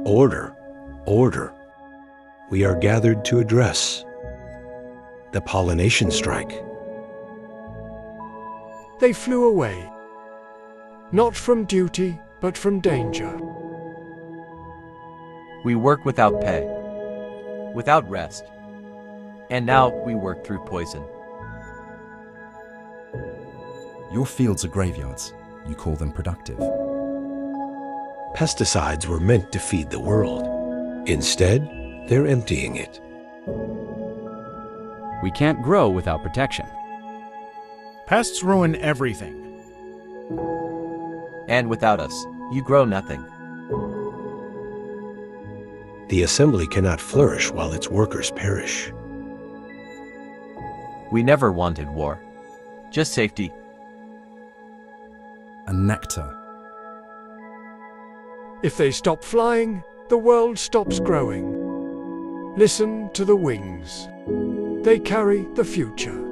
Order, order. We are gathered to address the pollination strike. They flew away, not from duty, but from danger. We work without pay, without rest, and now we work through poison. Your fields are graveyards. You call them productive. Pesticides were meant to feed the world. Instead, they're emptying it. We can't grow without protection. Pests ruin everything. And without us, you grow nothing. The assembly cannot flourish while its workers perish. We never wanted war, just safety. And nectar. If they stop flying, the world stops growing. Listen to the wings. They carry the future.